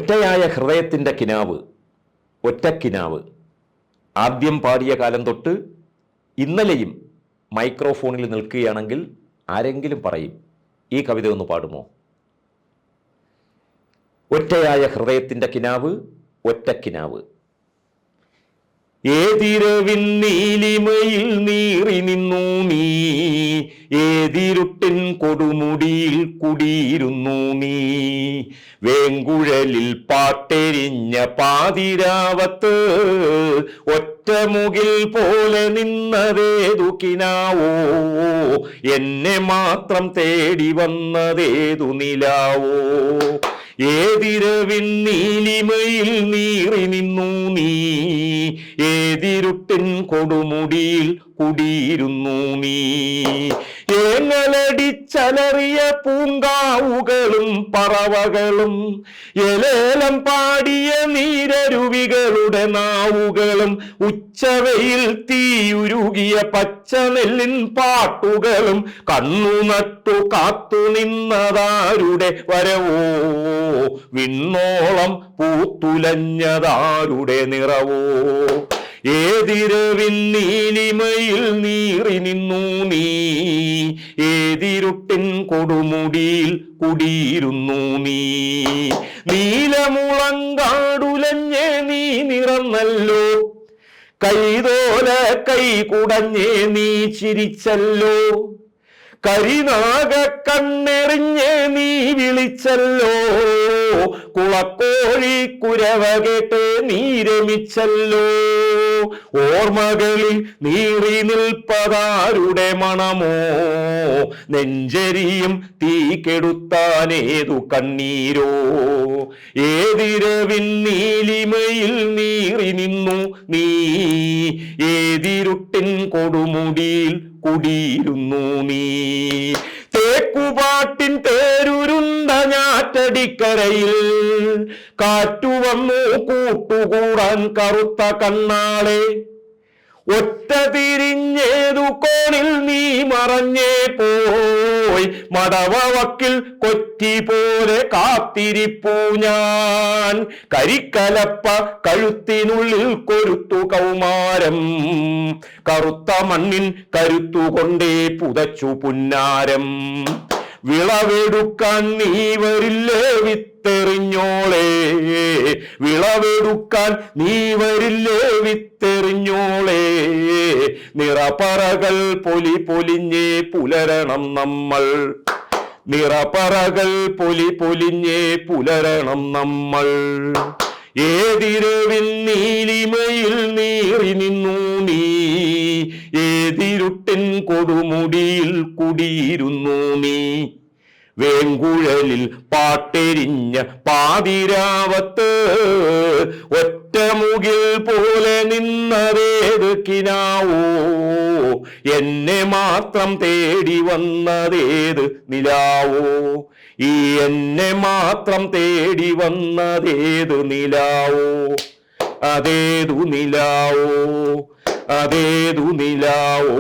ഒറ്റയായ ഹൃദയത്തിൻ്റെ കിനാവ്, ഒറ്റക്കിനാവ് ആദ്യം പാടിയ കാലം തൊട്ട് ഇന്നലെയും മൈക്രോഫോണിൽ നിൽക്കുകയാണെങ്കിൽ ആരെങ്കിലും പറയും, ഈ കവിത ഒന്ന് പാടുമോ? ഒറ്റയായ ഹൃദയത്തിൻ്റെ കിനാവ്, ഒറ്റക്കിനാവ്. ഏതിരവിൻ നീലിമയിൽ നീറി നിന്നു നീ, ഏതിരുട്ടിൻ കൊടുമുടിയിൽ കുടിയിരുന്നു നീ, വേങ്കുഴലിൽ പാട്ടെരിഞ്ഞ പാതിരാവത്ത് ഒറ്റമുകിൽ പോലെ നിന്നതേതു കിനാവോ, എന്നെ മാത്രം തേടി വന്നതേതു നിലാവോ. ഏതിരവിൻ നീലിമയിൽ നീറി നിന്നു നീ, ഏതിരുട്ടിൻ കൊടുമുടിയിൽ കുടിയിരുന്നു നീ, ഏങ്ങലടിച്ചലറിയ പൂങ്കാവുകളും പറവകളും എലേലം പാടിയ നീരരുവികളുടെ നാവുകളും ഉച്ചവയിൽ തീയുരുകിയ പച്ചനെല്ലിൻ പാട്ടുകളും കണ്ണു നട്ടു കാത്തു നിന്നതാരുടെ വരവോ, വിണ്ണോളം പൂത്തുലഞ്ഞതാരുടെ നിറവോ. ഏതിരവിൻ നീലിമയിൽ നീറി നിന്നു നീ, ഏതിരുട്ടിൻ കൊടുമുടിയിൽ കുടിയിരുന്നു നീ, നീലമുളങ്കാടുലഞ്ഞേ നീ നിറന്നല്ലോ, കൈതോല കൈ കുടഞ്ഞേ നീ ചിരിച്ചല്ലോ, കരിനാഗ കണ്ണെറിഞ്ഞേ നീ വിളിച്ചല്ലോ, കുളക്കോഴി കുരവ കേട്ട് നീ രമിച്ചല്ലോ. ഓർമ്മകളിൽ നീറി നിൽപ്പതാരുടെ മണമോ, നെഞ്ചരിയും തീ കെടുത്താനേതു കണ്ണീരോ. ഏതിരവിൻ നീലിമയിൽ നീറി നിന്നു നീ, ഏതിരുട്ടിൻ കൊടുമുടിയിൽ കുടിയിരുന്നു നീ, തേക്കുപാട്ടിൻ പേരുരുണ്ട ഞാറ്റടിക്കരയിൽ കാറ്റുവന്നു കൂട്ടുകൂടാൻ കറുത്ത കണ്ണാളെ, ഒറ്റ തിരിഞ്ഞേതു കോണിൽ നീ മറഞ്ഞേ പോയി, മടവവക്കിൽ കൊറ്റി പോലെ കാത്തിരിപ്പൂ ഞാൻ, കരിക്കലപ്പ കഴുത്തിനുള്ളിൽ കൊരുത്തു കൗമാരം, കറുത്ത മണ്ണിൻ കരുത്തുകൊണ്ടേ പുതച്ചു പുന്നാരം. വിളവെടുക്കാൻ നീ വരില്ലേ വിത്തെറിഞ്ഞോളേ, വിളവെടുക്കാൻ നീ വരില്ലേ വിത്തെറിഞ്ഞോളേ, നിറപ്പറകൾ പൊലി പൊലിഞ്ഞേ പുലരണം നമ്മൾ, നിറപ്പറകൾ പൊലി പൊലിഞ്ഞേ പുലരണം നമ്മൾ. ഏതിരവിൻ നീലിമയിൽ നീറി നിന്നു നീ, ഏതിരുട്ടിൻ കൊടുമുടിയിൽ കുടിയിരുന്നു നീ, വേങ്കുഴലിൽ പാട്ടെരിഞ്ഞ പാതിരാവത്ത് ഒറ്റമുകിൽ പോലെ നിന്നതേത് കിനാവോ, എന്നെ മാത്രം തേടി വന്നതേത് നിലാവോ. ഈ എന്നെ മാത്രം തേടി വന്നതേതു നിലാവോ, അതേതു നിലാവോ, അതേതു നിലാവോ.